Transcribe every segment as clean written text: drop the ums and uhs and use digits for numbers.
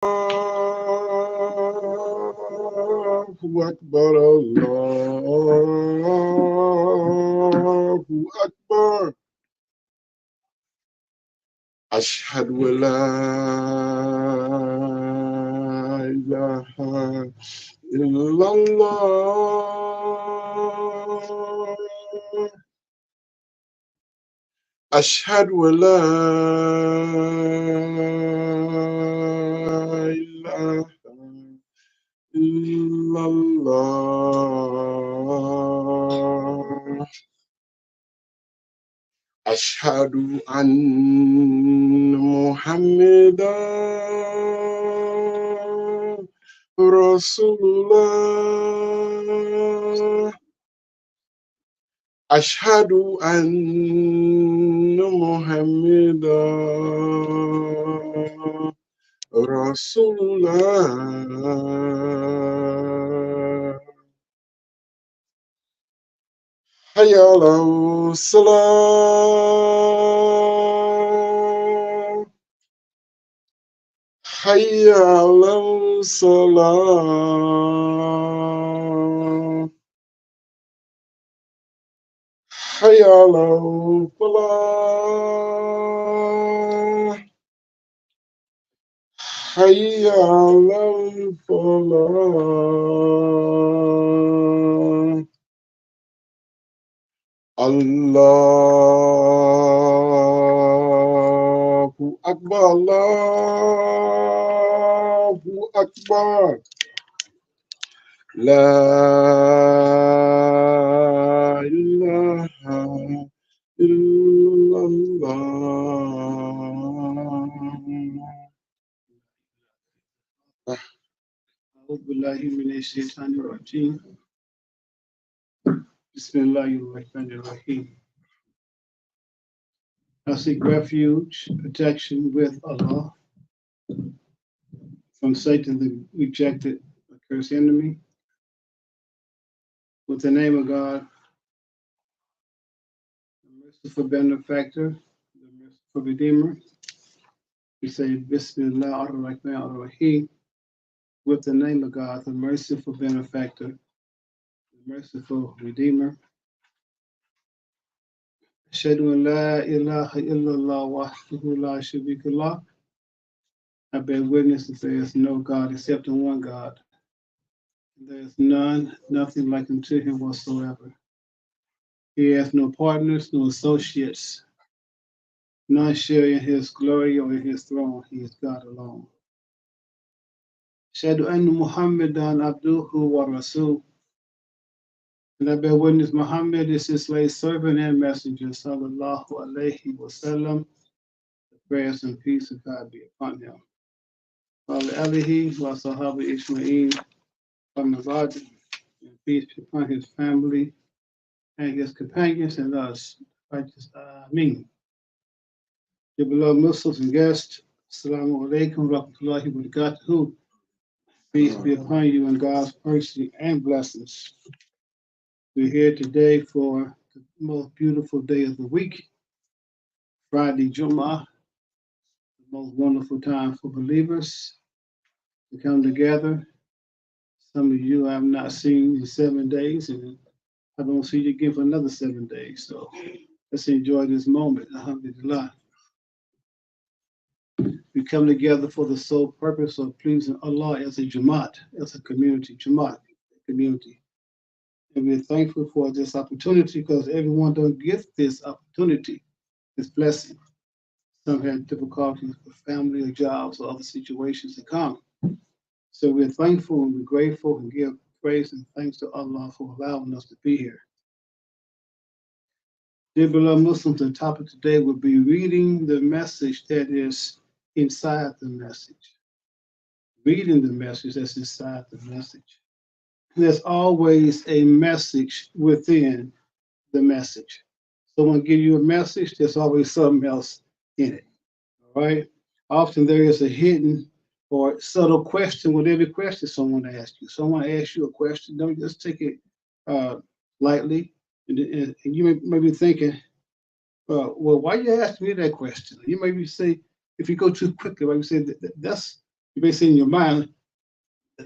Akbar, Allahu Akbar. Ashhadu an la ilaha illallah. Ashhadu an la ilaha illallah. Ashhadu anna Muhammadan Rasulullah. Ashhadu anna Muhammadan Rasulullah. Hayya ala salam. Hayya ala salam. Hayya ala falah. Hayya ala falah. Allahu Akbar, Allahu Akbar. La ilaha illallah. أعوذ بالله من الشيطان الرجيم. بسم الله الرحمن الرحيم. I seek refuge, protection with Allah from Satan, the rejected, accursed enemy. With the name of God, the merciful benefactor, the merciful redeemer. We say Bismillah ar-Rahman ar-Rahim. With the name of God, the merciful benefactor, the merciful redeemer. Ashhadu an la ilaha illallah wahdahu la sharika lah. I bear witness that there is no God except in one God. There is none, nothing like unto him whatsoever. He has no partners, no associates, none share in his glory or in his throne. He is God alone. Ashhadu anna Muhammadan abduhu wa rasul. And I bear witness Muhammad is his slave servant and messenger, sallallahu alayhi wa sallam. The prayers and peace of God be upon him. Wa alihi wa sahabi Ismail, and peace be upon his family and his companions and us. Righteous Ameen. Dear beloved Muslims and guests, Assalamu alaikum wa rahmatullahi wa barakatuhu. Peace be upon you and God's mercy and blessings. We're here today for the most beautiful day of the week, Friday Jumah, the most wonderful time for believers to come together. Some of you I have not seen in 7 days, and I don't see you again for another 7 days. So let's enjoy this moment. Alhamdulillah. We come together for the sole purpose of pleasing Allah as a Jamaat, as a community, Jamaat community. And we're thankful for this opportunity because everyone don't get this opportunity, this blessing. Some have difficulties with family or jobs or other situations that come. So we're thankful and we're grateful and give praise and thanks to Allah for allowing us to be here. Dear beloved Muslims, the topic today will be reading the message that is inside the message. Reading the message that's inside the message. There's always a message within the message. Someone give you a message, there's always something else in it. All right. Often there is a hidden or subtle question with every question someone asks you. Someone asks you a question, don't just take it lightly. And you may be thinking, well, why you asking me that question? You maybe say, if you go too quickly, like you say, that's You may see in your mind,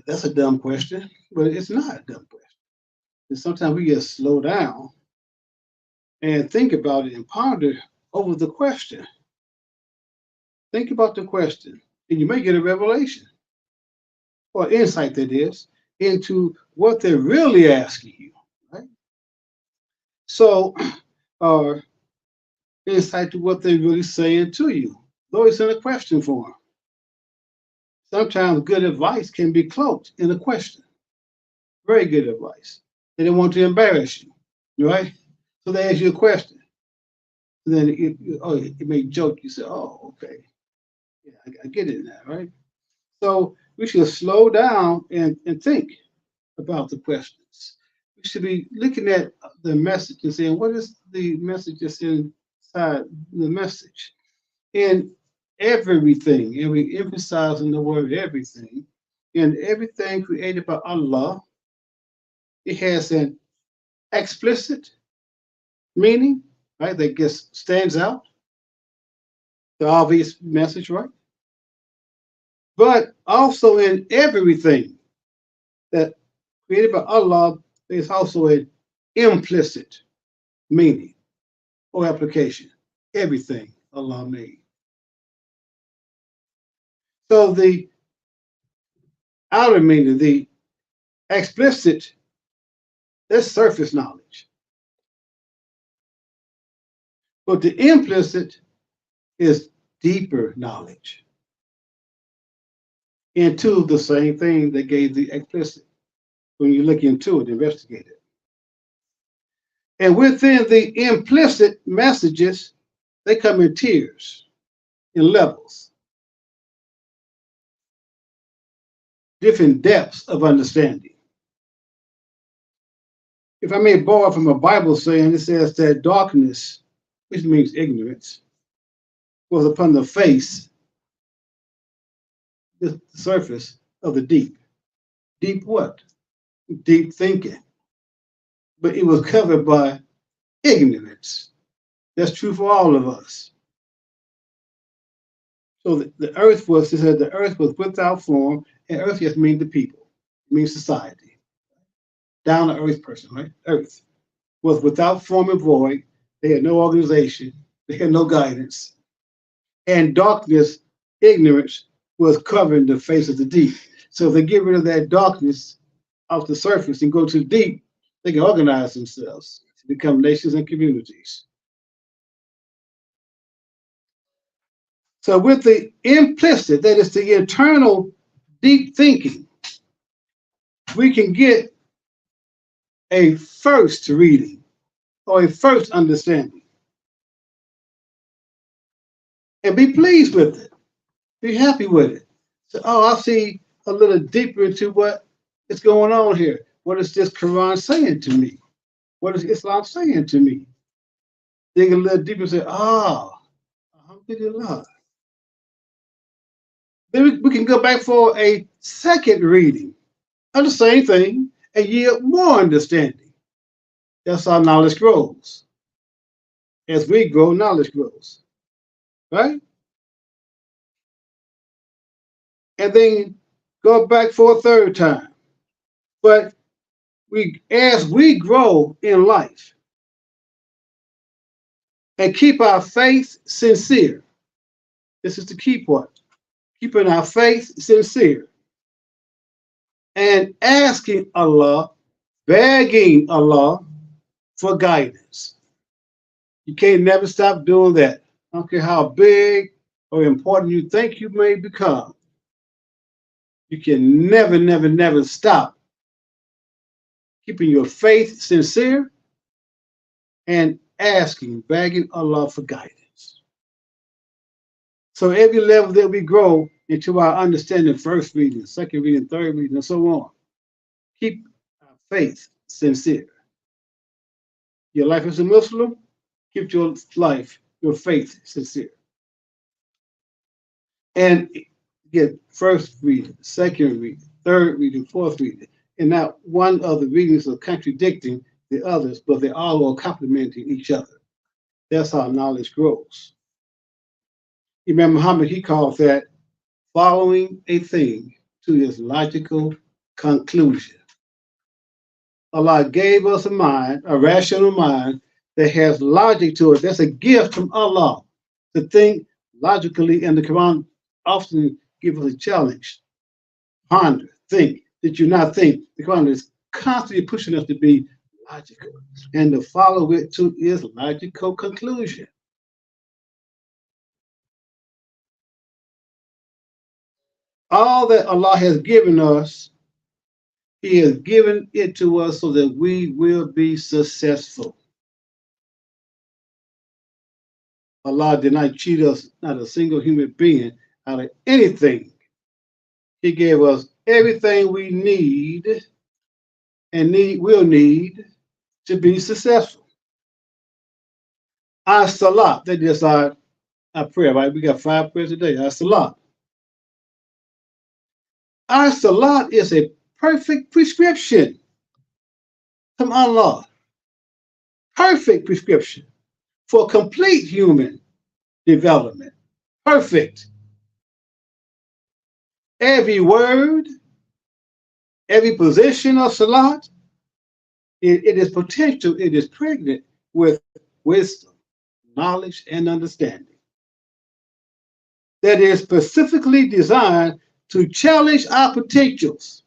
that's a dumb question, but it's not a dumb question. And sometimes we just slow down and think about it and ponder over the question. Think about the question, and you may get a revelation or insight, that is, into what they're really asking you, right? So, or insight to what they're really saying to you, though it's in a question form. Sometimes good advice can be cloaked in a question. Very good advice. They don't want to embarrass you, right? So they ask you a question. Then it may joke. You say, "Oh, okay, yeah, I get it now, right?" So we should slow down and think about the questions. We should be looking at the message and saying, "What is the message that's inside the message?" In everything, and we emphasize in the word everything, in everything created by Allah, it has an explicit meaning, right? That just stands out, the obvious message, right? But also in everything that created by Allah, there's also an implicit meaning or application. Everything Allah made. So the outer meaning, the explicit, that's surface knowledge. But the implicit is deeper knowledge into the same thing that gave the explicit when you look into it, investigate it. And within the implicit messages, they come in tiers, in levels, different depths of understanding. If I may borrow from a Bible saying, it says that darkness, which means ignorance, was upon the face, the surface of the deep. Deep what? Deep thinking. But it was covered by ignorance. That's true for all of us. So the earth was, it said the earth was without form, and earth just means the people. It means society. Down to earth person, right? Earth was without form and void. They had no organization. They had no guidance. And darkness, ignorance, was covering the face of the deep. So if they get rid of that darkness off the surface and go to the deep, they can organize themselves to become nations and communities. So with the implicit, that is the internal deep thinking, we can get a first reading or a first understanding and be pleased with it, be happy with it. So, oh, I see a little deeper into what is going on here. What is this Quran saying to me? What is Islam saying to me? Dig a little deeper and say, alhamdulillah. Then we can go back for a second reading of the same thing and yield more understanding. That's how knowledge grows. As we grow, knowledge grows. Right? And then go back for a third time. But as we grow in life and keep our faith sincere, this is the key part. Keeping our faith sincere and asking Allah, begging Allah for guidance. You can't never stop doing that. I don't care how big or important you think you may become. You can never, never, never stop keeping your faith sincere and asking, begging Allah for guidance. So every level that we grow into our understanding, first reading, second reading, third reading, and so on, keep our faith sincere. Your life as a Muslim, keep your life, your faith sincere. And get first reading, second reading, third reading, fourth reading. And not one of the readings are contradicting the others, but they all are complementing each other. That's how knowledge grows. Imam Muhammad, he calls that following a thing to its logical conclusion. Allah gave us a mind, a rational mind that has logic to it. That's a gift from Allah to think logically, and the Quran often gives us a challenge. Ponder, think. Did you not think? The Quran is constantly pushing us to be logical and to follow it to its logical conclusion. All that Allah has given us, He has given it to us so that we will be successful. Allah did not cheat us, not a single human being, out of anything. He gave us everything we need and will need to be successful. Our salat, that is our prayer, right? We got 5 prayers a day. Our salat. Our salat is a perfect prescription from Allah. Perfect prescription for complete human development. Perfect. Every word, every position of salat, it is potential, it is pregnant with wisdom, knowledge, and understanding. That is specifically designed to challenge our potentials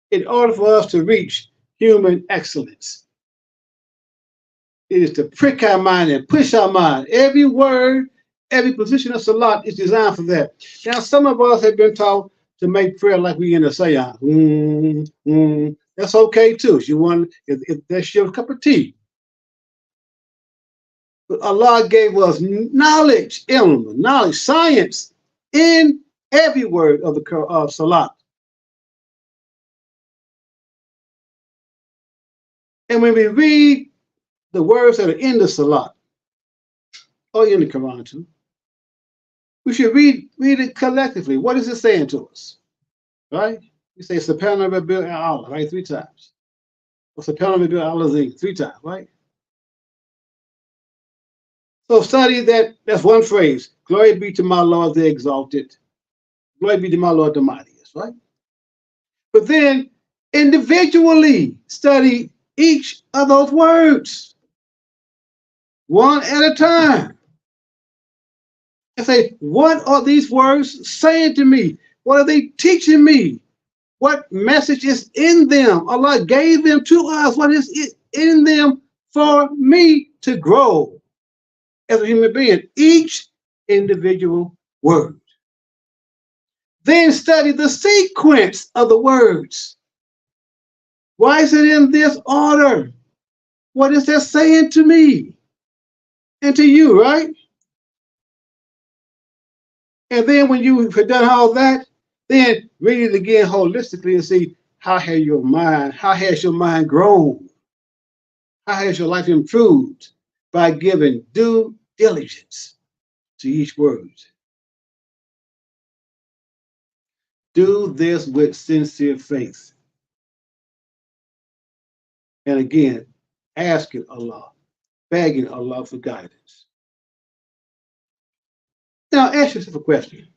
in order for us to reach human excellence. It is to prick our mind and push our mind. Every word, every position of salat is designed for that. Now, some of us have been taught to make prayer like we in a seance. That's okay too. If that's your cup of tea. But Allah gave us knowledge, ilm, knowledge, science in every word of the salat. And when we read the words that are in the salat, or in the Quran too, we should read it collectively. What is it saying to us? Right? We say Subhana Rabbil Allah, right? 3 times. Or Subhana Rabbil Allah 3 times, right? So study that. That's one phrase. Glory be to my Lord the exalted. Glory be to my Lord the mightiest, right? But then individually study each of those words, one at a time. And say, what are these words saying to me? What are they teaching me? What message is in them? Allah gave them to us. What is in them for me to grow as a human being? Each individual word. Then study the sequence of the words. Why is it in this order? What is that saying to me and to you, right? And then when you have done all that, then read it again holistically and see how has your mind grown? How has your life improved by giving due diligence to each word? Do this with sincere faith. And again, asking Allah, begging Allah for guidance. Now ask yourself a question.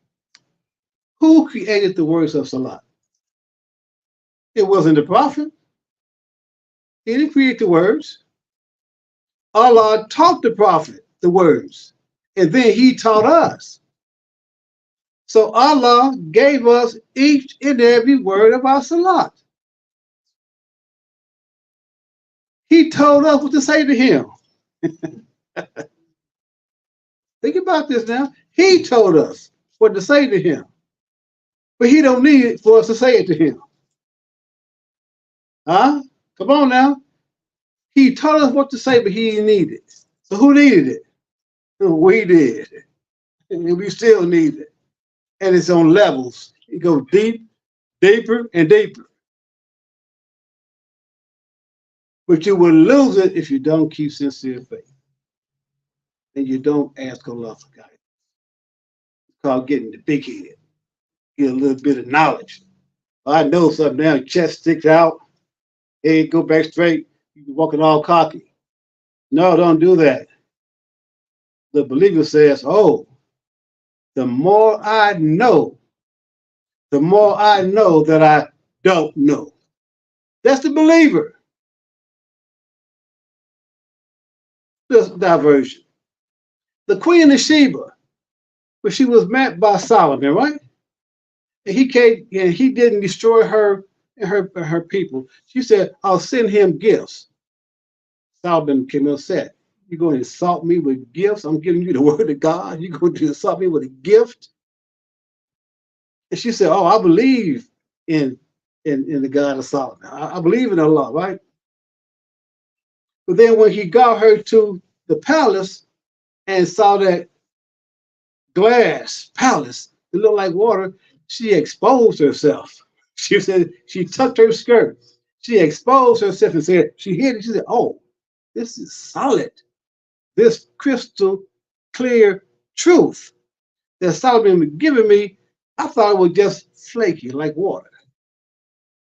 Who created the words of salat? It wasn't the Prophet. He didn't create the words. Allah taught the Prophet the words, and then he taught us. So Allah gave us each and every word of our salat. He told us what to say to him. Think about this now. He told us what to say to him. But he don't need it for us to say it to him. Huh? Come on now. He told us what to say, but he didn't need it. So who needed it? We did. And we still need it. And it's on levels. It goes deep, deeper, and deeper. But you will lose it if you don't keep sincere faith. And you don't ask Allah for guidance. It's called getting the big head. Get a little bit of knowledge. I know something now, your chest sticks out, head go back straight, you can walking all cocky. No, don't do that. The believer says, oh, the more I know, the more I know that I don't know. That's the believer. This diversion. The Queen of Sheba, when she was met by Solomon, right? And he came and he didn't destroy her and her people. She said, I'll send him gifts. Solomon became upset. You're going to insult me with gifts? I'm giving you the word of God. You're going to insult me with a gift? And she said, oh, I believe in the God of Solomon. I believe in Allah, right? But then when he got her to the palace and saw that glass palace that looked like water, she exposed herself. She said she tucked her skirt. She exposed herself and said, she hid it. She said, oh, this is solid. This crystal clear truth that Solomon was giving me, I thought it was just flaky like water.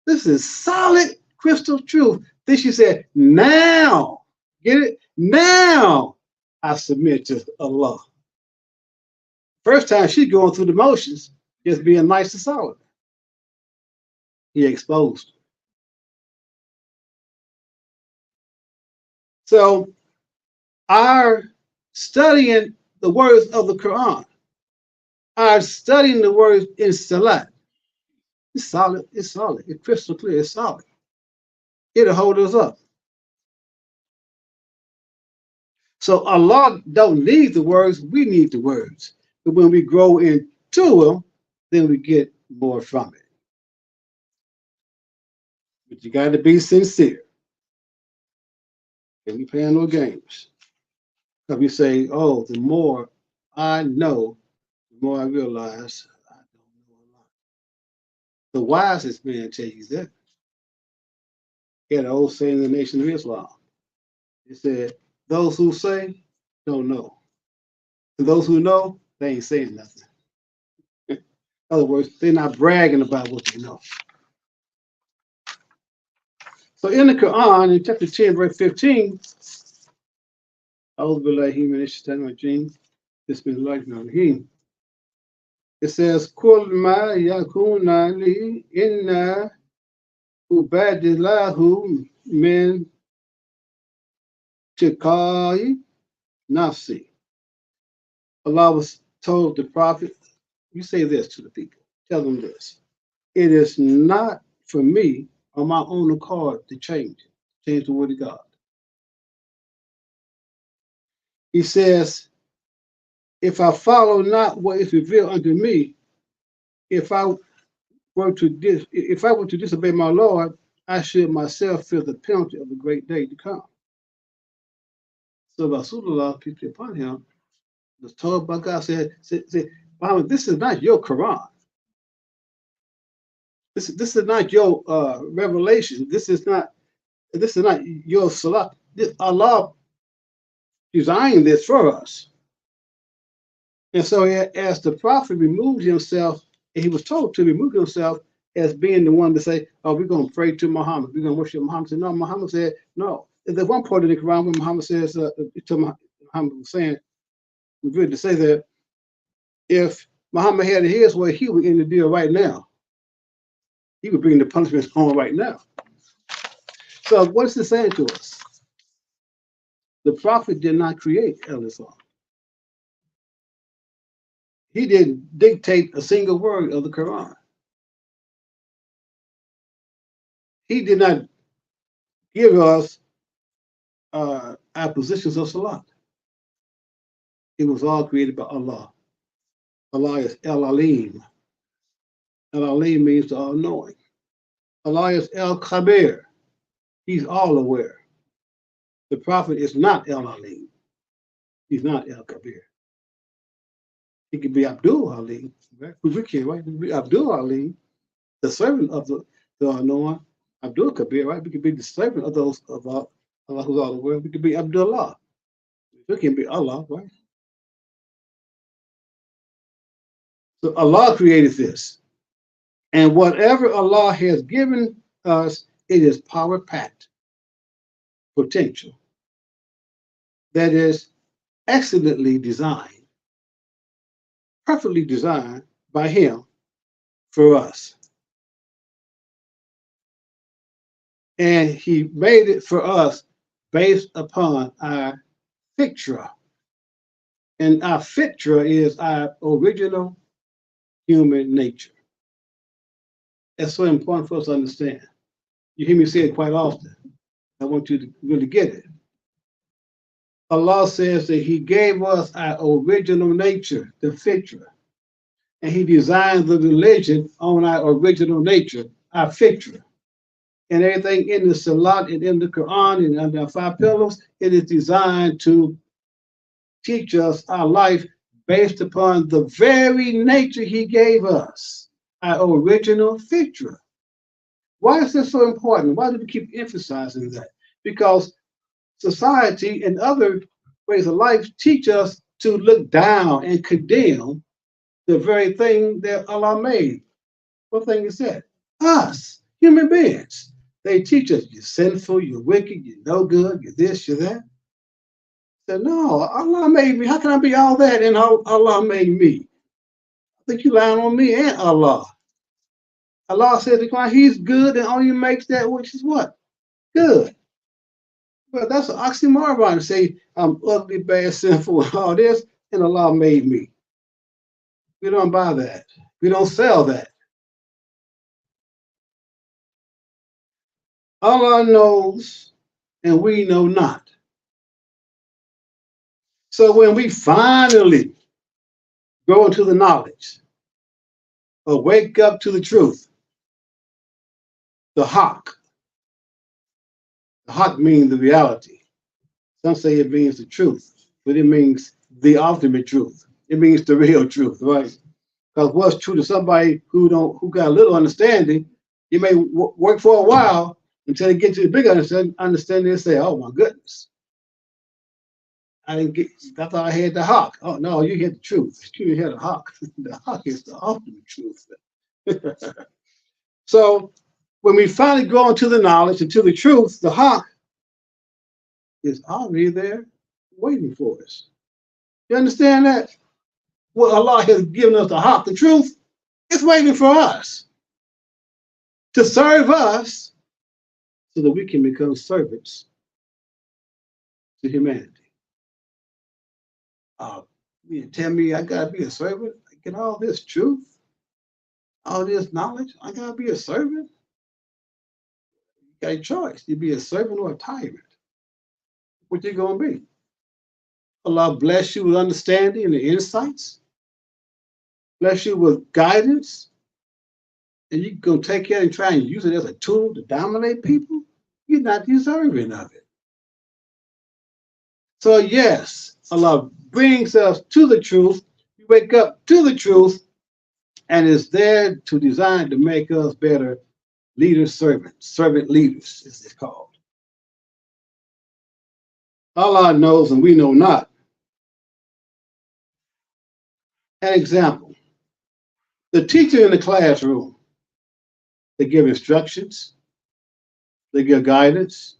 This is solid crystal truth. Then she said, now, get it? Now I submit to Allah. First time she's going through the motions, just being nice to Solomon. He exposed. So our studying the words of the Quran, our studying the words in Salat, it's solid, it's solid, it's crystal clear, it's solid. It'll hold us up. So Allah don't need the words, we need the words. But when we grow into them, then we get more from it. But you got to be sincere. And we playing no games. Because we say, oh, the more I know, the more I realize I don't know a lot. The wisest man tells you that. He had an old saying in the Nation of Islam. He said, those who say don't know. And those who know, they ain't saying nothing. In other words, they're not bragging about what they know. So in the Quran, in chapter 10, verse 15, it says, Kul ma yakuna li inna ubadilahu min tikai nafsi. Allah was told the Prophet, you say this to the people, tell them this. It is not for me on my own accord to change the word of God. He says, if I follow not what is revealed unto me, if I were to disobey my Lord, I should myself feel the penalty of the great day to come. So Rasulullah, peace be upon him, was told by God, said, Muhammad, this is not your Quran. This is not your revelation. This is not your salah. Allah designed this for us. And so as the prophet removed himself, and he was told to remove himself as being the one to say, oh, we're going to pray to Muhammad. We're going to worship Muhammad. No, Muhammad said, no. There's one part of the Quran where Muhammad says, Muhammad was saying, we're good to say that if Muhammad had it his way, he would end the deal right now. He would bring the punishment on right now. So what's this saying to us? The prophet did not create Islam. He didn't dictate a single word of the Quran. He did not give us our positions of salat. It was all created by Allah. Allah is El-Alim. El-Alim means the all-knowing. Allah is El-Khabir. He's all aware. The prophet is not El-Alim. He's not El-Khabir. He could be Abdul Alim, right? We can, right? Abdul Alim, the servant of the all-knowing. Abdul Kabir, right? We could be the servant of those of Allah who's all aware. We could be Abdullah. We can be Allah, right? So Allah created this. And whatever Allah has given us, it is power-packed potential that is excellently designed, perfectly designed by Him for us. And he made it for us based upon our fitra. And our fitra is our original human nature. That's so important for us to understand. You hear me say it quite often. I want you to really get it. Allah says that He gave us our original nature, the fitra. And He designed the religion on our original nature, our fitra. And everything in the Salat and in the Quran and under our 5 pillars, it is designed to teach us our life based upon the very nature He gave us, our original fitra. Why is this so important? Why do we keep emphasizing that? Because society and other ways of life teach us to look down and condemn the very thing that Allah made. What thing is that? Us, human beings. They teach us you're sinful, you're wicked, you're no good, you're this, you're that. Said, no, Allah made me. How can I be all that and Allah made me? I think you lying on me and Allah. Allah says He's good and only makes that which is what? Good. Well, that's an oxymoron to say I'm ugly, bad, sinful, and all this, and Allah made me. We don't buy that. We don't sell that. Allah knows and we know not. So when we finally go into the knowledge or wake up to the truth, the haqq means the reality. Some say it means the truth, but it means the ultimate truth. It means the real truth, right? Because what's true to somebody who got a little understanding, you may work for a while until they get to the big understanding and say, oh my goodness. I thought I had the haqq. Oh no, you had the truth. You had the haqq. The haqq is the ultimate truth. So when we finally go into the knowledge and to the truth, the haqq is already there waiting for us. You understand that? What Allah has given us the haqq, the truth, it's waiting for us to serve us so that we can become servants to humanity. You tell me I gotta be a servant? I get all this truth, all this knowledge, I gotta be a servant? You got a choice. You be a servant or a tyrant. What you gonna be? Allah bless you with understanding and insights, bless you with guidance, and you're gonna take care and try and use it as a tool to dominate people? You're not deserving of it. So yes, Allah brings us to the truth. We wake up to the truth, and is there to design to make us better leaders, servant leaders, as it's called. Allah knows and we know not. An example, the teacher in the classroom, they give instructions, they give guidance,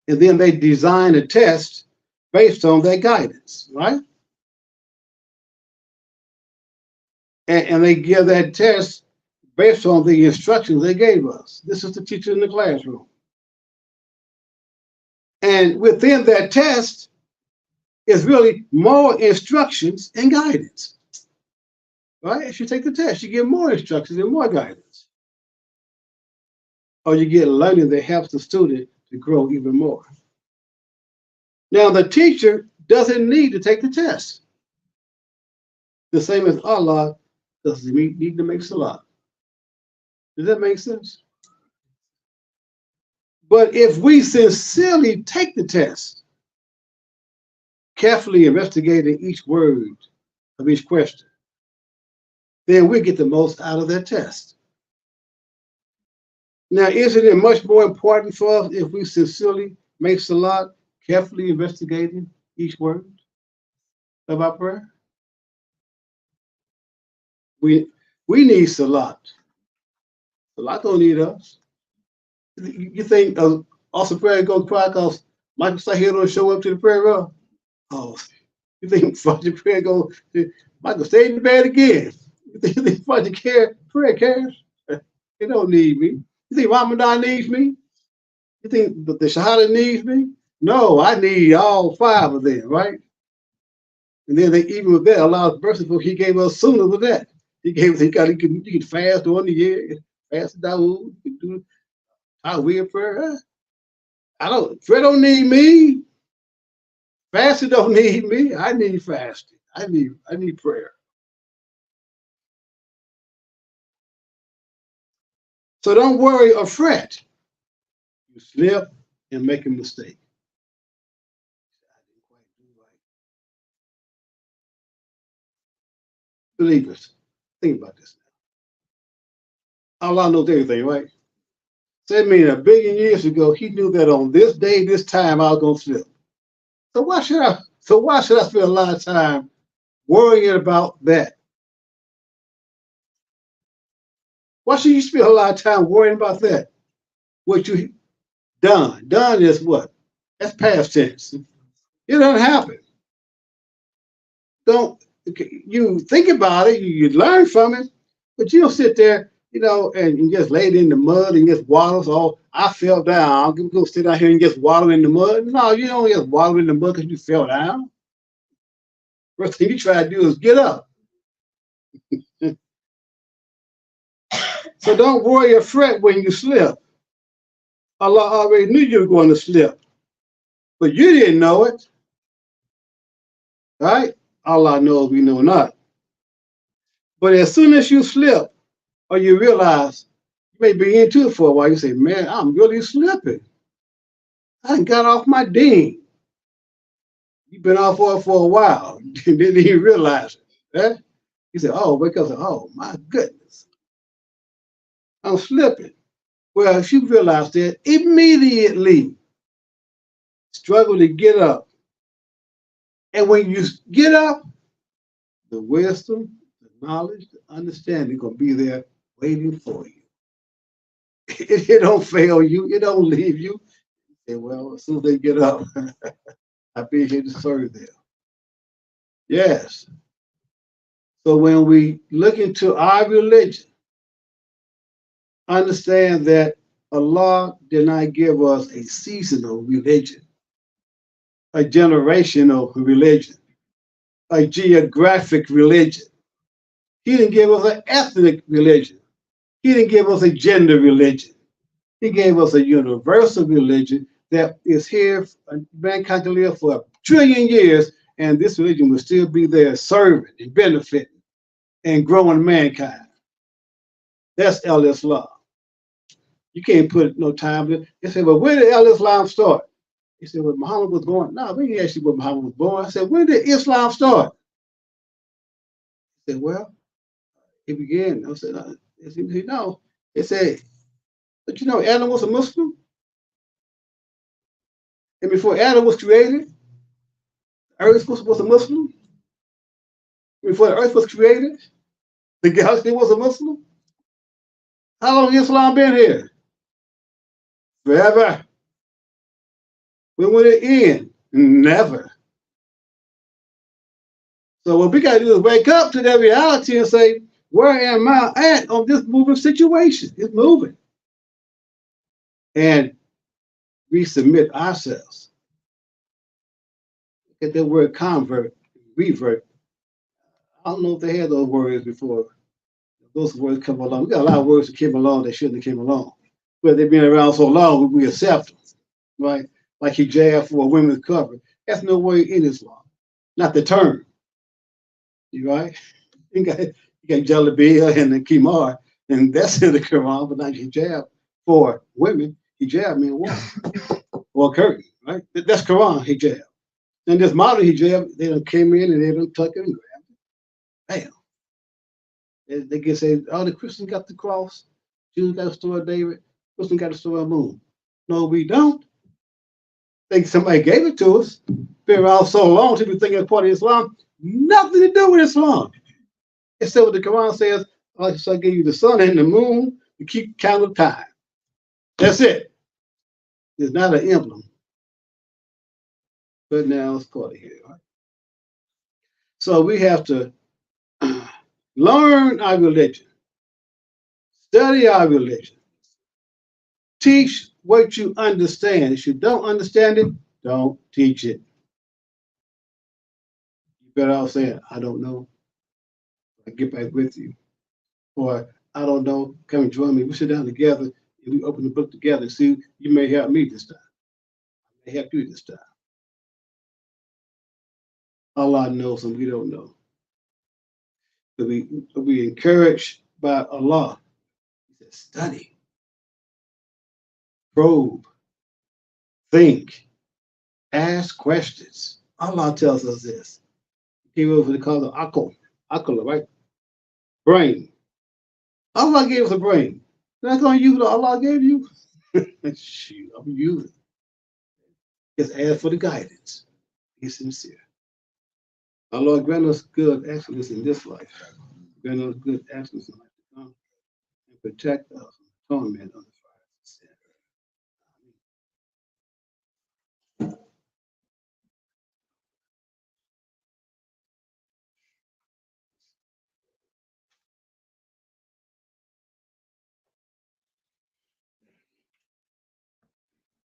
and then they design a test based on that guidance, right? And they give that test based on the instructions they gave us. This is the teacher in the classroom. And within that test is really more instructions and guidance, right? If you take the test, you get more instructions and more guidance. Or you get learning that helps the student to grow even more. Now, the teacher doesn't need to take the test. The same as Allah doesn't need to make salat. Does that make sense? But if we sincerely take the test, carefully investigating each word of each question, then we get the most out of that test. Now, isn't it much more important for us if we sincerely make salat, carefully investigating each word of our prayer? We need salat. Salat don't need us. You think also prayer goes quiet because Michael Sahir don't show up to the prayer room? Oh, you think the prayer goes, Michael stay in the bed again? You think they care? Prayer cares. They don't need me. You think Ramadan needs me? You think the Shahada needs me? No, I need all five of them, right? And then they even with that, Allah's mercy book, He gave us sooner with that. He gave us, you can fast during the year, fast Dawood, you can do our weird prayer. Prayer don't need me. Fasting don't need me. I need fasting. I need prayer. So don't worry or fret. You slip and make a mistake. Believers, think about this now. Allah knows everything, right? So that means 1,000,000,000 years ago, He knew that on this day, this time, I was gonna slip. So why should I spend a lot of time worrying about that? Why should you spend a lot of time worrying about that? What you done? Done is what? That's past tense. It doesn't happen. Don't you think about it? You learn from it, but you don't sit there, and just lay it in the mud and just waddle. So I fell down. I'm gonna sit out here and just waddle in the mud. No, you don't just waddle in the mud because you fell down. First thing you try to do is get up. So don't worry or fret when you slip. Allah already knew you were going to slip, but you didn't know it, right? Allah knows we know not. But as soon as you slip or you realize you may be into it for a while, you say, man, I'm really slipping. I got off my ding. You've been off for a while. Didn't even realize it. Right? You say, oh, wake up. Oh, my goodness. I'm slipping. Well, if you realize that, immediately struggle to get up. And when you get up, the wisdom, the knowledge, the understanding going to be there waiting for you. It don't fail you. It don't leave you. You say, well, as soon as they get up, I'll be here to serve them. Yes. So when we look into our religion, understand that Allah did not give us a seasonal religion, a generational religion, a geographic religion. He didn't give us an ethnic religion. He didn't give us a gender religion. He gave us a universal religion that is here, mankind can live for 1,000,000,000,000 years, and this religion will still be there serving and benefiting and growing mankind. That's Islam. You can't put no time in it. They say, well, where did Islam start? He said, well, Muhammad was born. No, we didn't ask you where Muhammad was born. I said, when did Islam start? He said, well, it began. I said, no. They said, but Adam was a Muslim? And before Adam was created, Earth was a Muslim? Before the Earth was created, the galaxy was a Muslim? How long has Islam been here? Forever. When will it end? Never. So what we got to do is wake up to that reality and say, where am I at on this moving situation? It's moving. And we submit ourselves. Look at that word convert, revert. I don't know if they had those words before. Those words come along. We got a lot of words that came along that shouldn't have came along. But they've been around so long, we accept them, right? Like hijab for a women's cover. That's no way in Islam. Not the term. You right? You got jalabiyah and the kimar, and that's in the Quran, but not hijab for women. Hijab means what? Or curtain, right? That's Quran hijab. And this modern hijab, they done came in and they done tuck it and grabbed it. Bam. They can say, oh, the Christians got the cross, Jews got the Star of David, Christians got the Star of the Moon. No, we don't. Think somebody gave it to us. Been around so long, people think it's part of Islam. Nothing to do with Islam. Except what the Quran says, I shall give you the sun and the moon to keep count of time. That's it. It's not an emblem. But now it's part of here, right? So we have to Learn our religion. Study our religion. Teach what you understand. If you don't understand it, don't teach it. You better off saying, I don't know. I'll get back with you. Or I don't know, come and join me. We sit down together and we open the book together. See, you may help me this time. I may help you this time. Allah knows and we don't know. But we encouraged by Allah. He said, study, probe, think, ask questions. Allah tells us this. He gave over the color akal, right? Brain. Allah gave us a brain. You're not going to use what Allah gave you? Shoot, I'm using it. Just ask for the guidance. Be sincere. Allah grant us good excellence in this life. Grant us good excellence in life to come. And protect us from the torment of the fire of sin.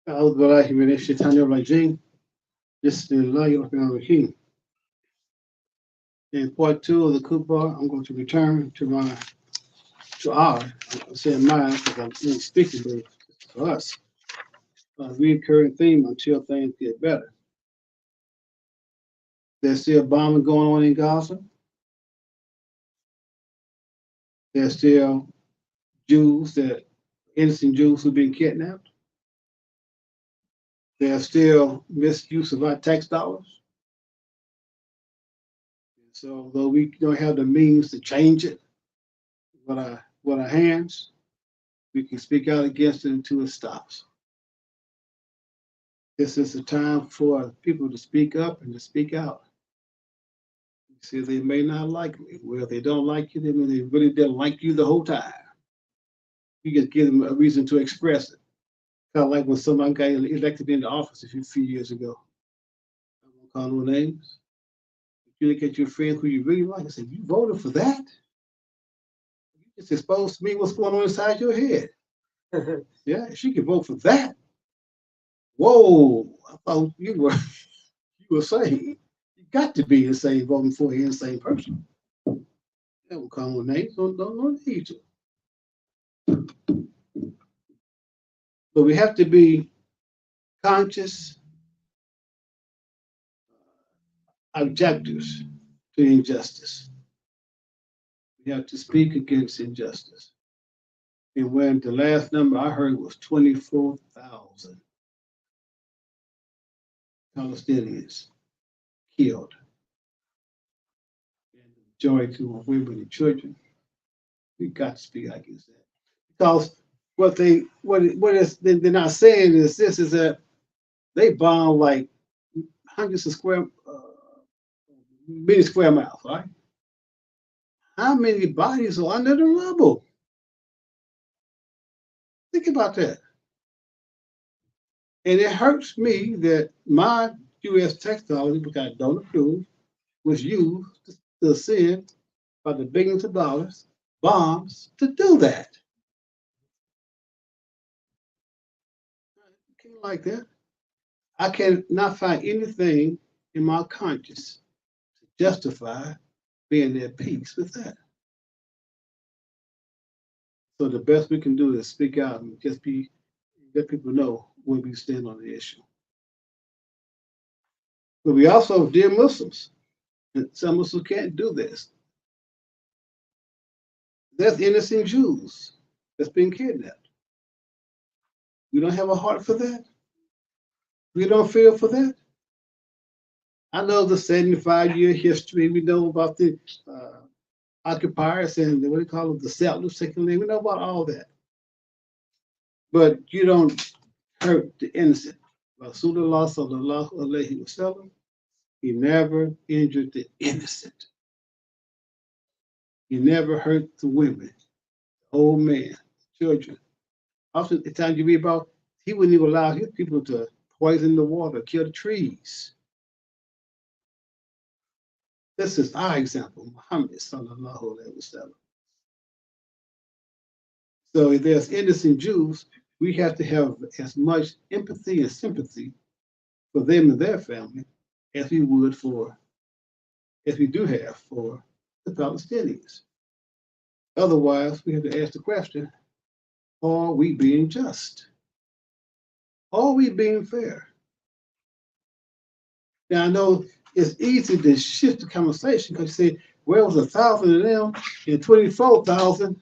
أعوذ بالله من الشيطان الرجيم. بسم الله الرحمن الرحيم. In part two of the Kubar, I'm going to return to our, I'm saying mine because I'm really speaking to for us, recurring theme until things get better. There's still bombing going on in Gaza. There's still innocent Jews who've been kidnapped. There's still misuse of our tax dollars. So though we don't have the means to change it with our hands, we can speak out against it until it stops. This is a time for people to speak up and to speak out. You see, they may not like me. Well, if they don't like you, then they really didn't like you the whole time. You just give them a reason to express it. Kind of like when somebody got elected into office a few years ago. I won't call no names. You look at your friend who you really like and say, you voted for that? You just exposed to me what's going on inside your head. Yeah, she can vote for that. Whoa, I thought you were saying you got to be the same voting for the same person. That won't call no names, don't need to. But we have to be conscious objectors to injustice. We have to speak against injustice. And when the last number I heard was 24,000 Palestinians killed, and the majority were women and children, we got to speak against that. Because they're not saying is this is that they bomb like hundreds of many square miles, right? How many bodies are under the rubble? Think about that. And it hurts me that my U.S. technology, which I don't approve, was used to send by the billions of dollars bombs to do that. I can't like that. I cannot find anything in my conscience to justify being at peace with that. So the best we can do is speak out and just let people know where we stand on the issue. But we also, dear Muslims, and some Muslims can't do this. There's innocent Jews that's been kidnapped. We don't have a heart for that. We don't feel for that. I know the 75-year history. We know about the occupiers and what do you call them, the settlers taking land. We know about all that. But you don't hurt the innocent. Rasulullah sallallahu alaihi wasallam, he never injured the innocent. He never hurt the women, the old man, children. Often the time you read about, he wouldn't even allow his people to poison the water, kill the trees. This is our example, Muhammad sallallahu alaihi wasallam. So if there's innocent Jews, we have to have as much empathy and sympathy for them and their family as we would as we do have for the Palestinians. Otherwise, we have to ask the question, are we being just? Are we being fair? Now, I know it's easy to shift the conversation because you say, well, it was 1,000 of them and 24,000,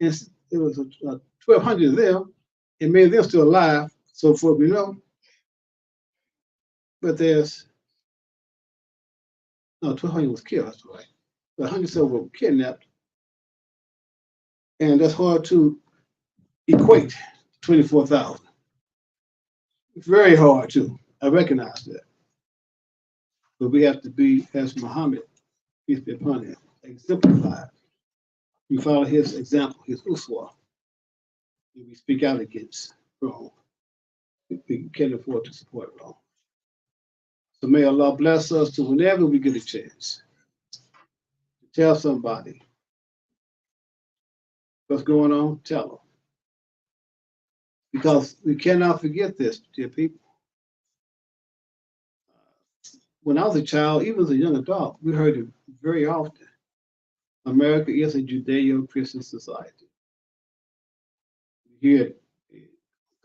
and it was 1,200 of them, and many of them still alive, so far we know. But there's, no, 1,200 was killed, that's right. But 100 were kidnapped, and that's hard to equate 24,000. It's very hard to. I recognize that. But we have to be, as Muhammad, peace be upon him, exemplified. We follow his example, his uswa. And we speak out against wrong. We can't afford to support wrong. So may Allah bless us to whenever we get a chance to tell somebody what's going on, tell them. Because we cannot forget this, dear people. When I was a child, even as a young adult, we heard it very often. America is a Judeo-Christian society. You hear it in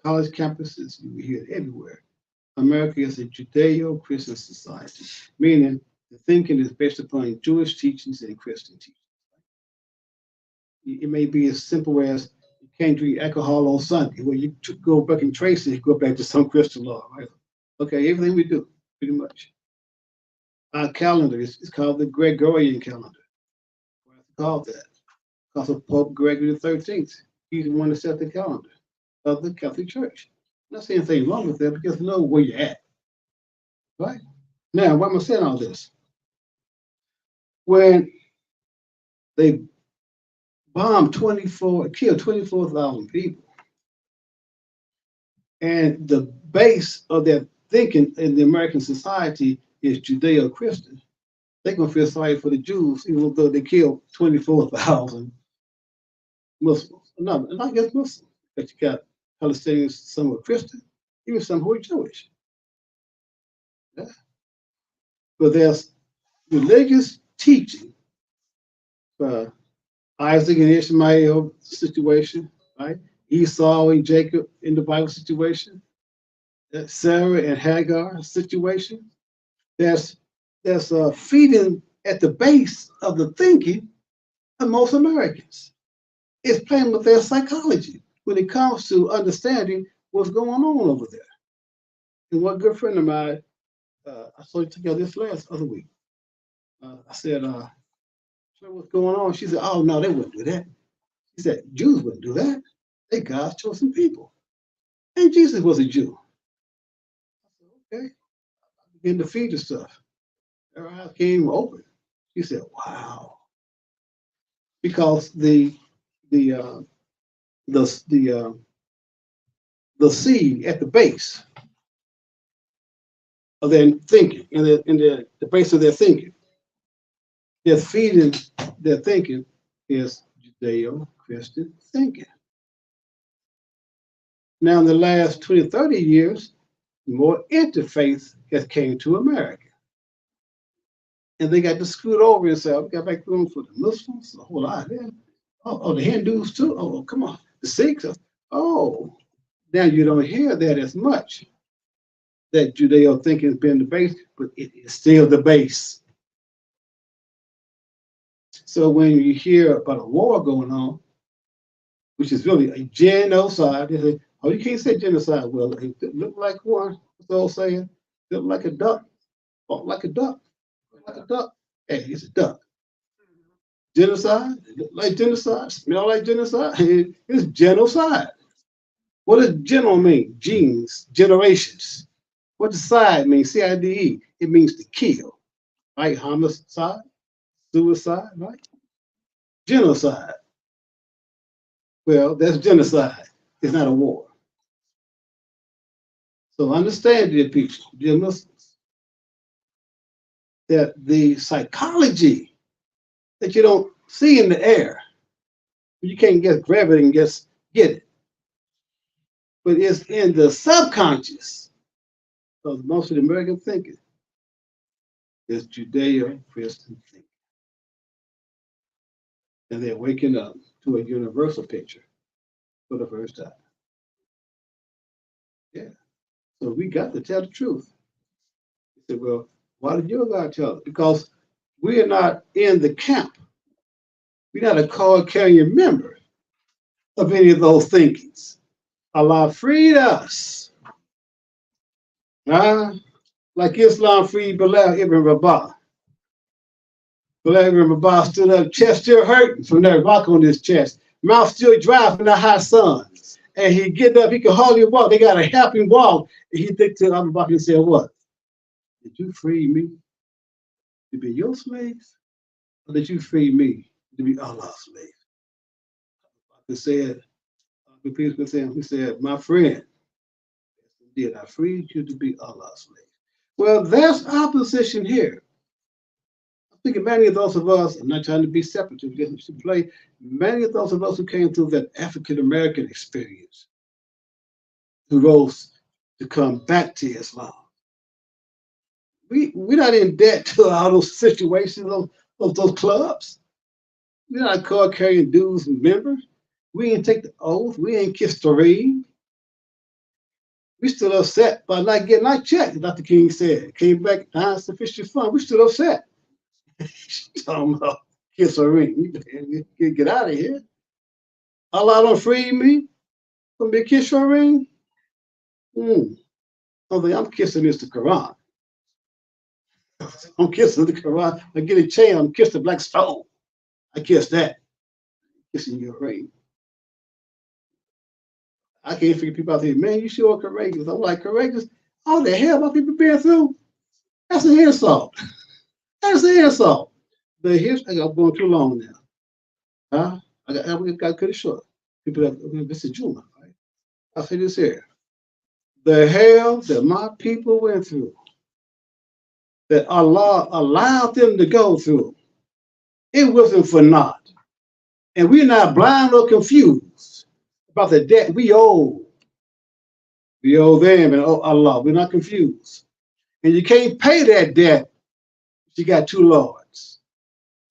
college campuses, you hear it everywhere. America is a Judeo-Christian society, meaning the thinking is based upon Jewish teachings and Christian teachings. It may be as simple as you can't drink alcohol on Sunday, where you go back and trace it, you go back to some Christian law, right? Okay, everything we do, pretty much. Our calendar is called the Gregorian calendar. Why is it called that? Because of Pope Gregory the 13th. He's the one that set the calendar of the Catholic Church. I'm not saying anything wrong with that, because you know where you're at, right? Now, why am I saying all this? When they bombed killed 24,000 people, and the base of their thinking in the American society is Judeo-Christian, they're going to feel sorry for the Jews, even though they killed 24,000 Muslims. No, not just Muslims, but you got Palestinians, some were Christian, even some who are Jewish. Yeah. But there's religious teaching, Isaac and Ishmael situation, right? Esau and Jacob in the Bible situation, Sarah and Hagar situation. There's feeding at the base of the thinking of most Americans. It's playing with their psychology when it comes to understanding what's going on over there. And one good friend of mine, I saw you together this last other week. I said, so what's going on? She said, oh, no, they wouldn't do that. She said, Jews wouldn't do that. They God's chosen people. And Jesus was a Jew. I said, okay. I began to feed the stuff. Her eyes came open. She said, wow. Because the seed at the base of their thinking, in the base of their thinking, their feeding their thinking is Judeo-Christian thinking. Now, in the last 20, 30 years, more interfaith has came to America. And they got to scoot over and say, we got back room for the Muslims, a whole lot of them. Oh, the Hindus too? Oh, come on. The Sikhs? Oh, now you don't hear that as much. That Judeo thinking has been the base, but it is still the base. So when you hear about a war going on, which is really a genocide, they say, oh, you can't say genocide. Well, it look like one. What's the old saying? Look like a duck. Walk like a duck. Like a duck. Hey, it's a duck. Genocide? It look like genocide? Smell like genocide? It's genocide. What does general mean? Genes, generations. What does side mean? C-I-D-E. It means to kill. Right? Homicide, suicide, right? Genocide. Well, that's genocide. It's not a war. So understand, dear people, dear Muslims, that the psychology that you don't see in the air, you can't just grab it and just get it, but it's in the subconscious. Because most of the American thinking is Judeo-Christian thinking. And they're waking up to a universal picture for the first time. Yeah. So we got to tell the truth. He said, well, why did your God tell it? Because we are not in the camp. We're not a card-carrying member of any of those thinkings. Allah freed us. Like Islam freed Bilal ibn Rabah. Bilal ibn Rabah stood up, chest still hurting from that rock on his chest, mouth still dry from the hot sun. And he get up, he could hardly walk. They got to help him walk. And he looked to Abu Bakr and said, what? Did you free me to be your slave? Or did you free me to be Allah's slave? He said, he said, my friend, did I freed you to be Allah's slave? Well, there's opposition here. I think many of those of us, I'm not trying to be separate, to play, many of those of us who came through that African-American experience, who rose to come back to Islam. We're not in debt to all those situations, those clubs. We're not card-carrying dudes and members. We ain't take the oath. We ain't kissed the ring. We still upset by not getting our check, Dr. King said. Came back, sufficient fund. We still upset. Talking about kiss a ring. You get out of here. Allah don't free me from being kiss a ring. I'm kissing this the Quran. I'm kissing the Quran. I get a chain, I'm kissing the black stone. I kiss that. Kissing your ring. I can't figure people out there, man, you sure courageous. I'm like, courageous? All the hell my people been through? That's an insult. That's an insult. The history, I'm going too long now. I got to cut it short. People, this is Jumah, right? I'll say this here. The hell that my people went through, that Allah allowed them to go through, it wasn't for naught. And we're not blind or confused about the debt we owe. We owe them and owe Allah. We're not confused. And you can't pay that debt if you got two lords.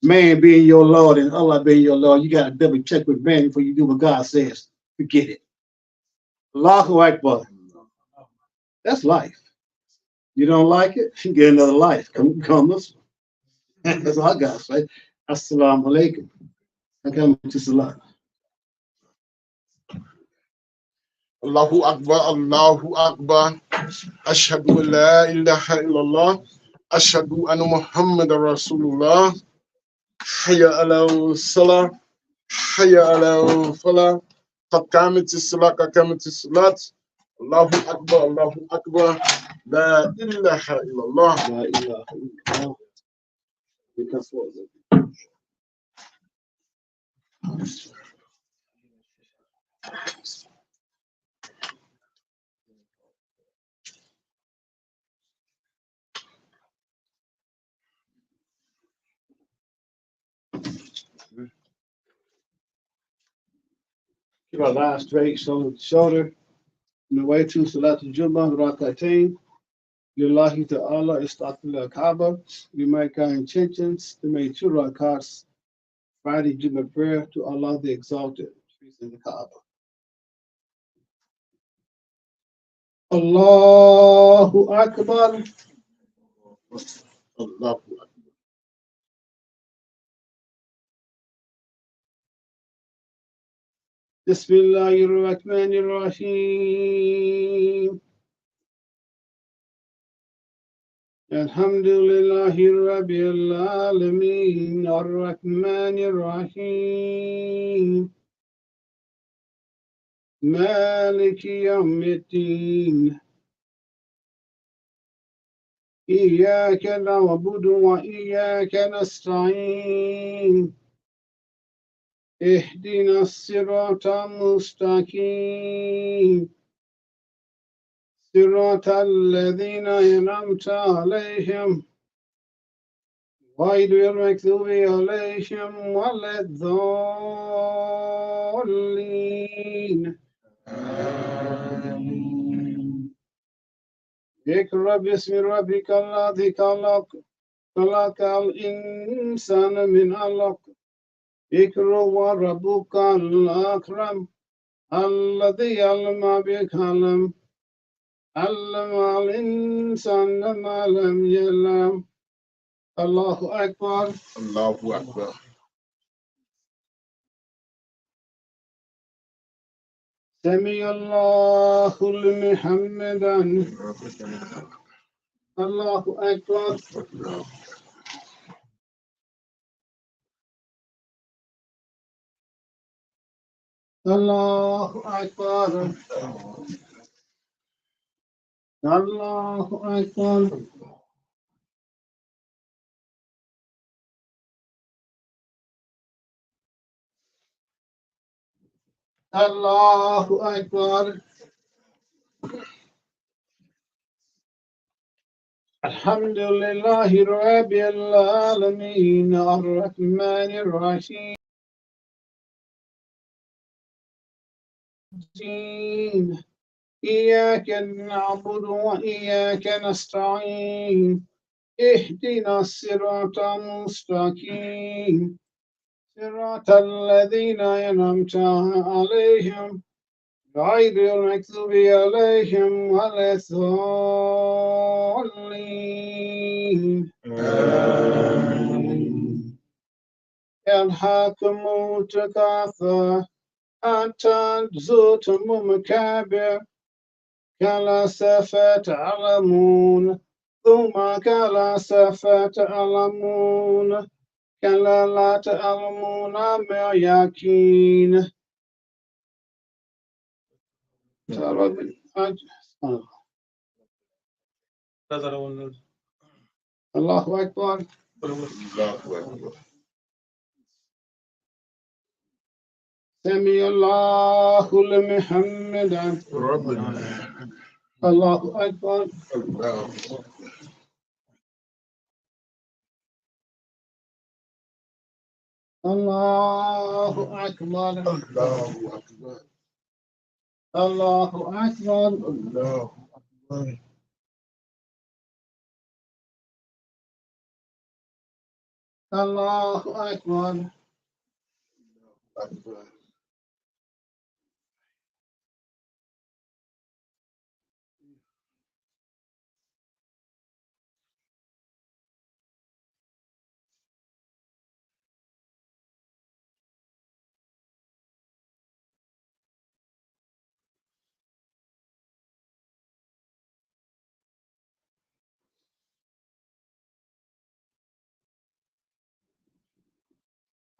Man being your Lord and Allah being your Lord. You got to double check with man before you do what God says. Forget it. Allahu Akbar. That's life. You don't like it? You get another life. Come Muslim. That's all I got to say. Assalamu alaikum. I come to Salah. Allahu Akbar, Allahu Akbar. Ashhadu an la ilaha illallah. Ashhadu anna Muhammad Rasulullah. Hayya ala salah. Hayya ala falah. Qad qamatis salat, qad qamatis salat. Allahu Akbar, Allahu Akbar. La ilaha illallah. La ilaha illallah. Keep our line straight, shoulder to shoulder. On the way to Salatul Jumah, Rakatain. Lillahi ta'ala istaqbil Kaaba. We make our intentions to make 2 rakats Friday Jumah prayer to Allah the Exalted, facing the Kaaba. Allahu Akbar. Allahu Akbar. Bismillahir Rahmanir Rahim. Alhamdulillahi Rabbil Alameen. Ar-Rahmanir Rahim. Maliki Yawmiddin. Iyyaka na'budu wa iyyaka nasta'in. اهدنا الصراط المستقيم صراط الذين أنعمت عليهم غير المكتوب عليهم ولا الضالين. اقرأ باسم ربك الذي خلق خلق الإنسان من علق اقرأ وربك الأكرم الذي علم بالقلم علم الإنسان ما لم يعلم. الله أكبر. الله أكبر. سمع الله لمن حمدا. الله أكبر. الله أكبر. الله أكبر. الله أكبر. الحمد لله رب العالمين الرحمن الرحيم إياك نعبد وإياك نستعين اهدنا الصراط المستقيم صراط الذين أنعمت عليهم غير المكتوب عليهم ولا الضالين. يلهاكم التكاثر حتى زرتم المقابر كلا سوف تعلمون ثم كلا سوف تعلمون كلا لا تعلمون ما يقين. الله أكبر. سمع الله لمن حمدا. الله أكبر. الله أكبر. الله أكبر. الله أكبر.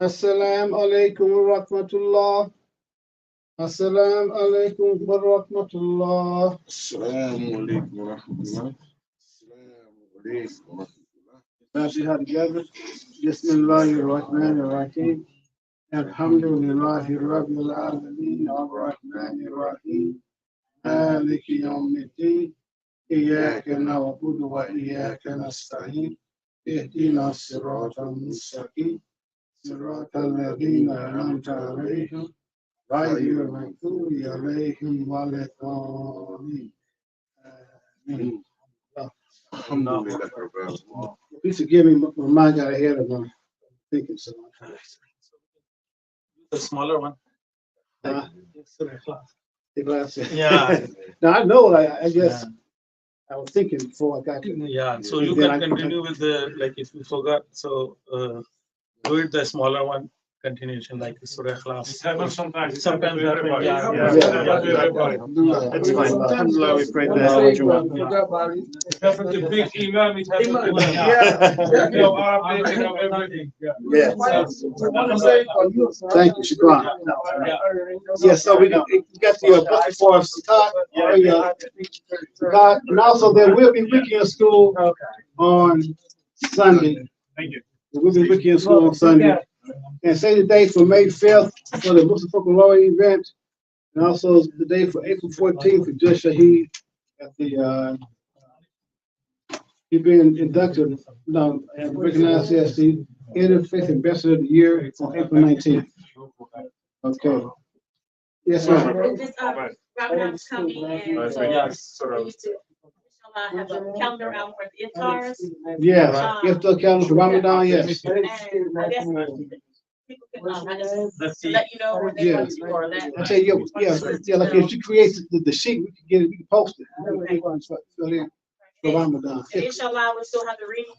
السلام عليكم ورحمة الله. السلام عليكم ورحمة الله. السلام عليكم ورحمة الله. السلام عليكم ورحمة الله. فاتحة together. بسم الله الرحمن الرحيم. الحمد لله رب العالمين الرحمن الرحيم مالك يوم الدين إياك نعبد وإياك نستعين اهدنا الصراط المستقيم صراط الذين أنعمت عليهم غير المغضوب عليهم ولا الضالين. آمين. Alhamdulillah. Please forgive me, my mind got ahead of my thinking so much. The smaller one. The glass. Yeah. Now I know, I guess I was thinking before I got to. Yeah, so you Then can I- continue with the, like, if you forgot, so do it the smaller one, continuation, like Surah Ikhlas. Sometimes happen, yeah. That's fine. Alhamdulillah, we pray that. The big imam, it has Thank you, Shukran. Yes, so we got the book for Scott. And also there will be Wiki school on Sunday. Thank you. There will be Wiki school on Sunday. And say the date for May 5th for the Muslim Folklore event. And also the day for April 14th for Just Shaheed at the He's being inducted, no, and recognized as the Interfaith Ambassador of the Year on April 19th. Okay. Yes, ma'am. This, Ramadan's coming and so we need to, inshallah, have a calendar out for the iftars. Yes, iftar calendar for Ramadan, yes. And I guess people can, I just let you know where they want to or that. I tell you, yeah, like if she creates the sheet, we can get it, we can post it. Fill in for Ramadan. And inshallah, we still have the readings,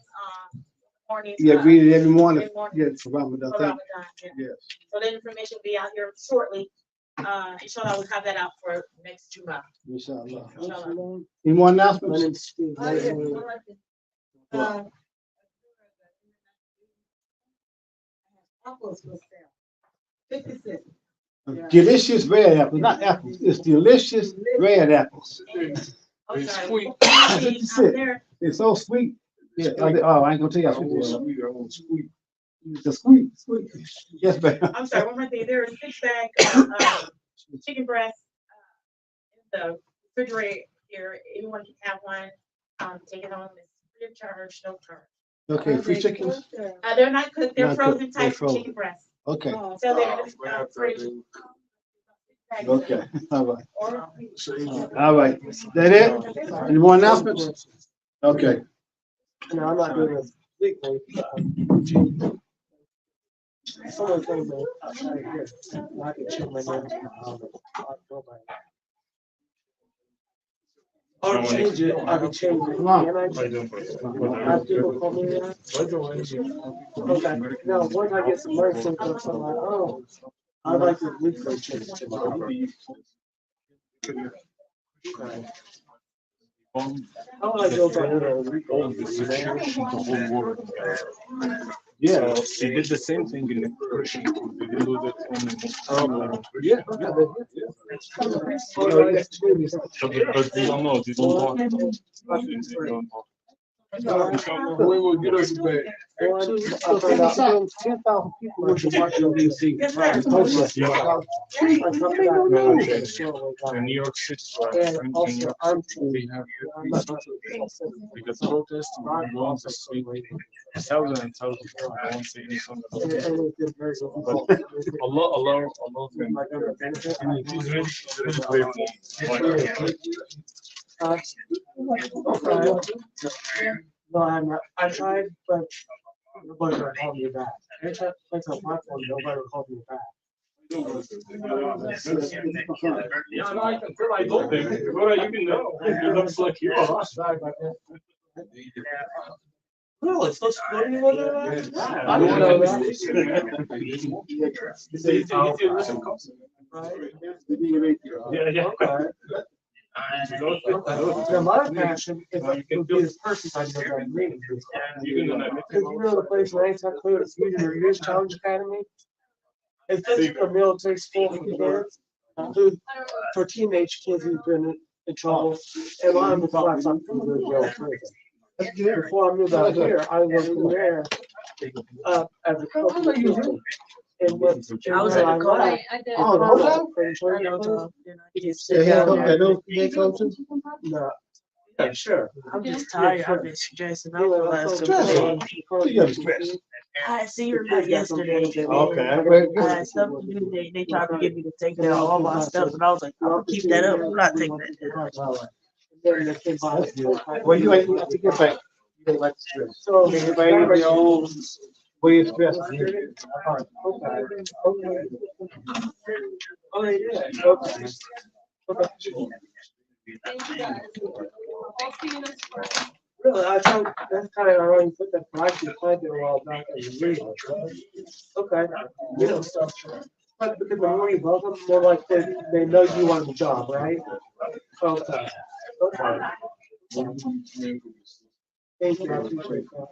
mornings. Yeah, read it every morning. Every morning. Yeah, for Ramadan. For Thank Ramadan, yeah. you. Yes. So that information will be out here shortly. Inshallah, we'll have that out for next Jumah. Inshallah. Inshallah. Any more announcements? Apples for sale. 50 cents. Delicious red apples, not apples. It's delicious red apples. I'm sorry. sweet. Out 50 cents. there, It's so sweet. Yeah. Oh, I ain't gonna tell you how sweet it is. Sweet. It's sweet, sweet. Yes, ma'am. I'm sorry, one more thing. There is 6 bags of chicken breast in the refrigerator here. Anyone can have one. Take it home. It's free of charge, no charge. Okay, free chickens. They're not cooked. They're Not frozen cooked, they're type frozen. chicken breast. Okay, So they're in the fridge. okay, all right, Or- all right. That it? Any more announcements? Okay. No, I'm not doing this weekly. Someone told me, I can check my name. I'll change it, I can change it. Come on. Can I? Have people call me that? Okay, now, once I get some money, I'm like, oh, I'd like to weekly change it. How do I go about it? Yeah, she did the same thing in the Persian. They did do that Yeah. but they don't know. They don't talk. They don't talk. We will get us back. So 10,000 people went to Washington DC. Yes, sir. In New York City, And in New also, York I'm City, they have because protests and go on the street, thousands and thousands of people. I won't say anything about it. But Allah, he's really grateful. No, I'm not. I tried, but nobody will call me back. I tried to place a platform, nobody will call me back. I told them, you can know. It looks like you are. No, it's not funny. I don't know that. Okay. Now, my passion is to be this person I know that means. Because you know the place where anytime I clear the Year's Challenge Academy, it's just a military school for kids, for teenage kids who've been in trouble, and I'm the class I'm from the jail prison. Before I moved out here, I worked in there as a cook. And what I was at the college. Oh, the whole time? No. Yeah, sure. I'm just tired. I've been stressing out the last couple days. I had senior night yesterday. Okay. I had stuff to do. They tried to get me to take down all my stuff, and I was like, I'm gonna keep that up. I'm not taking that down. Well, you ain't have to get back. You ain't like to stress. So, Everybody in their own way of stress. Really, I thought that's kind of already put that practice planted a while back as a reason. Okay. You know, stuff. But because the more you welcome, the more like they know you want the job, right? Okay. Okay. Thank you. I appreciate that.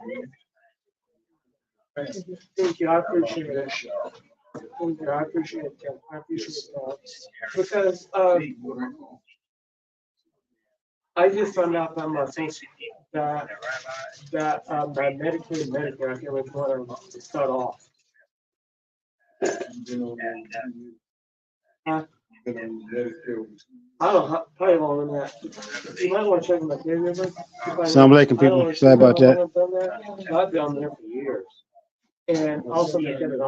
Thank you. I appreciate it. Thank you. I appreciate it. Ken. I appreciate that. Because I just found out that my social that my Medicaid and Medicare, I can't wait for them to start off. I don't know, probably longer than that. You might want to check my caregiver. Assalamu alaikum, people. Sorry about that. I've been on there for years. And also they get it all.